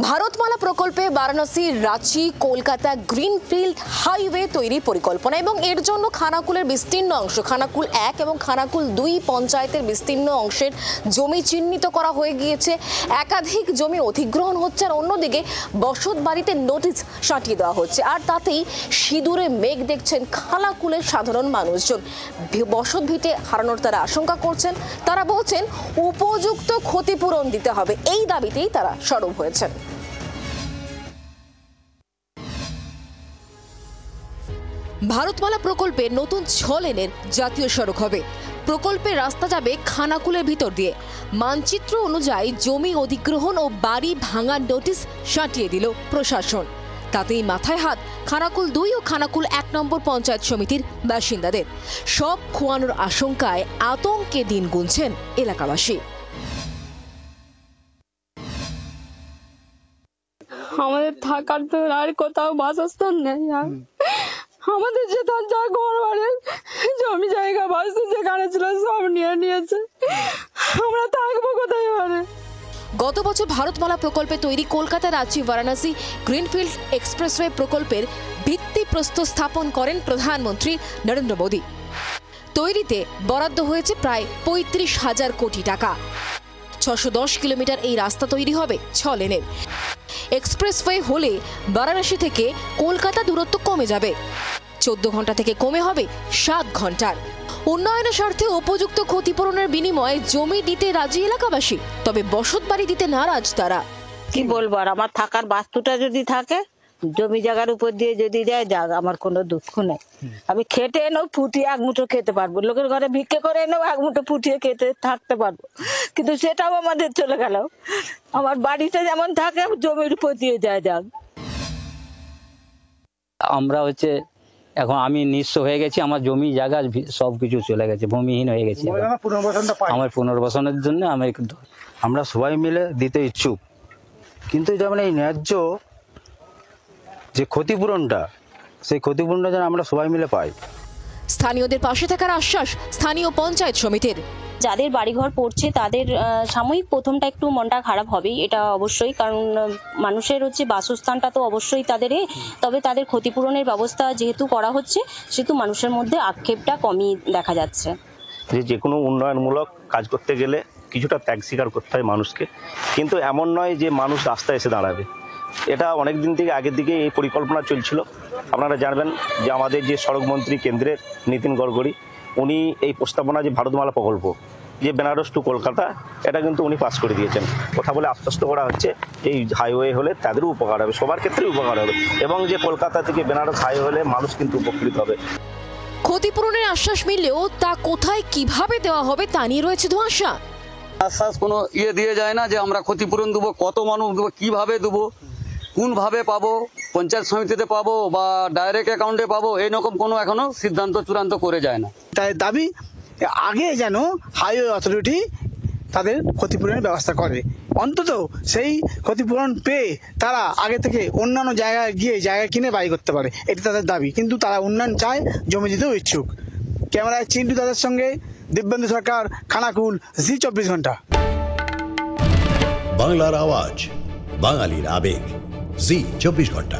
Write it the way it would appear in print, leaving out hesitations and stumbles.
ভারতমালা প্রকল্পে Varanasi Ranchi Kolkata greenfield highway তৈরির পরিকল্পনা এবং এর জন্য খানাকুলের বিস্তীর্ণ অংশ খানাকুল 1 এবং খানাকুল 2 পঞ্চায়েতের বিস্তীর্ণ অংশের জমি চিহ্নিত করা হয়ে গিয়েছে। একাধিক জমি অধিগ্রহণ হচ্ছে আর অন্যদিকে বসত বাড়িতে নোটিশ সাঁটিয়ে দেওয়া হচ্ছে আর তাতেই সিঁদুরে মেঘ দেখছেন খানাকুলের সাধারণ মানুষজন। বসত ভিটে হারানোর তারা আশঙ্কা করছেন। তারা বলছেন উপযুক্ত ক্ষতিপূরণ দিতে হবে, এই দাবিতেই তারা সরব হয়েছেন। ভারতমালা প্রকল্পে নতুন 6 লেনের জাতীয় সড়ক হবে। প্রকল্পের রাস্তা যাবে খানাকুলের ভিতর দিয়ে। মানচিত্র অনুযায়ী জমি অধিগ্রহণ ও বাড়ি ভাঙার নোটিশ সাঁটিয়ে দিল প্রশাসন। তাতেই মাথায় হাত খানাকুল 2 ও খানাকুল 1 নম্বর পঞ্চায়েত সমিতির বাসিন্দাদের। সব খোয়ানোর আশঙ্কায় আতঙ্কে দিন গুনছেন এলাকাবাসী। আমাদের থাকার তো আর কোথাও বাসস্থান নেই। আমাদের যেখানে যা ঘর বাড়ি জমি জায়গা বাস্তু যেখানে ছিল সব নিয়েছে। আমরা থাকবো কোথায়? গত বছর ভারতমালা প্রকল্পে তৈরি কলকাতা রাঁচি বারাণসী গ্রিনফিল্ড এক্সপ্রেসওয়ে প্রকল্পের ভিত্তিপ্রস্তর স্থাপন করেন প্রধানমন্ত্রী নরেন্দ্র মোদী। তৈরিতে বরাদ্দ হয়েছে প্রায় 35,000 কোটি টাকা। 610 কিলোমিটার এই রাস্তা তৈরি হবে 6 লেনের। এক্সপ্রেসওয়ে হলে বারাণসী থেকে কলকাতা দূরত্ব কমে যাবে। 14 ঘন্টা থেকে কমে হবে 7 ঘন্টার। উন্নয়নের স্বার্থে উপযুক্ত ক্ষতিপূরণের বিনিময়ে জমি দিতে রাজি এলাকাবাসী, তবে বসত বাড়ি দিতে নারাজ তারা। কি বলবো, আর আমার থাকার বাস্তুটা যদি থাকে, জমি জায়গার উপর দিয়ে যদি যায় যাক, আমার কোনো দুঃখ নেই। আমি খেটে এনেও ফুটিয়ে এক মুঠো খেতে পারবো, লোকের ঘরে ভিক্ষে করে এনেও এক মুঠো ফুটিয়ে খেতে থাকতে পারবো, কিন্তু সেটাও আমাদের চলে গেল। আমার বাড়িতে যেমন থাকে জমির উপর দিয়ে যায় যাক। আমরা এখন আমি নিঃস্ব হয়ে গেছি, আমার জমি জায়গা সবকিছু চলে গেছে, ভূমিহীন হয়ে গেছি। আমার পুনর্বাসনের জন্য আমরা সবাই মিলে দিতে ইচ্ছুক, কিন্তু যেমন এই ন্যায্য যে ক্ষতিপূরণটা, সেই ক্ষতিপূরণটা যেন আমরা সবাই মিলে পাই। স্থানীয়দের পাশে থাকার আশ্বাস স্থানীয় পঞ্চায়েত সমিতির। যাদের বাড়িঘর পড়ছে তাদের সাময়িক প্রথমটা একটু মনটা খারাপ হবেই, এটা অবশ্যই, কারণ মানুষের বাসস্থানটা তো অবশ্যই তাদের, তবে তাদের ক্ষতিপূরণের ব্যবস্থা যেহেতু করা হচ্ছে সেহেতু মানুষের মধ্যে আক্ষেপটা কমই দেখা যাচ্ছে। যে কোনো উন্নয়নমূলক কাজ করতে গেলে কিছুটা ত্যাগ স্বীকার করতে হয় মানুষকে, কিন্তু এমন নয় যে মানুষ রাস্তায় এসে দাঁড়াবে। এটা অনেক দিন থেকে আগের দিকে এই পরিকল্পনা চলছিল। আপনারা জানবেন যে আমাদের যে সড়ক মন্ত্রী কেন্দ্রের নীতিন গডকরি, উনি এই প্রস্তাবনা যে ভারতমালা প্রকল্প যে বেনারস টু কলকাতা, এটা কিন্তু উনি পাস করে দিয়েছেন। কথা বলে আশ্বস্ত করা হচ্ছে এই হাইওয়ে হলে তাদেরও উপকার হবে, সবার ক্ষেত্রেই উপকার হবে, এবং যে কলকাতা থেকে বেনারস হাইওয়ে হলে মানুষ কিন্তু উপকৃত হবে। ক্ষতিপূরণের আশ্বাস মিললেও তা কোথায় কিভাবে দেওয়া হবে তা নিয়ে রয়েছে ধোঁয়াশা। আশ্বাস কোনো দিয়ে যায় না যে আমরা ক্ষতিপূরণ দেবো, কত মানুষ দেবো, কিভাবে দেবো, কোনভাবে পাবো, পঞ্চায়েত সমিতিতে পাবো বা ডাইরেক্ট অ্যাকাউন্টে পাবো, এইরকম কোনো এখনো সিদ্ধান্ত চূড়ান্ত করে যায় না। তাই দাবি আগে যেন হাইওয়ে অথরিটি তাদের ক্ষতিপূরণের ব্যবস্থা করে, অন্তত সেই ক্ষতিপূরণ পেয়ে তারা আগে থেকে অন্যান্য জায়গায় গিয়ে জায়গা কিনে বাড়ি করতে পারে, এটি তাদের দাবি। কিন্তু তারা উন্নয়ন চায়, জমি দিতেও ইচ্ছুক। ক্যামেরায় চিন্টু তাদের সঙ্গে দিব্যেন্দু সরকার, খানাকুল, জি 24 ঘন্টা। বাংলার আওয়াজ, বাঙালির আবেগ, জি 24 ঘন্টা।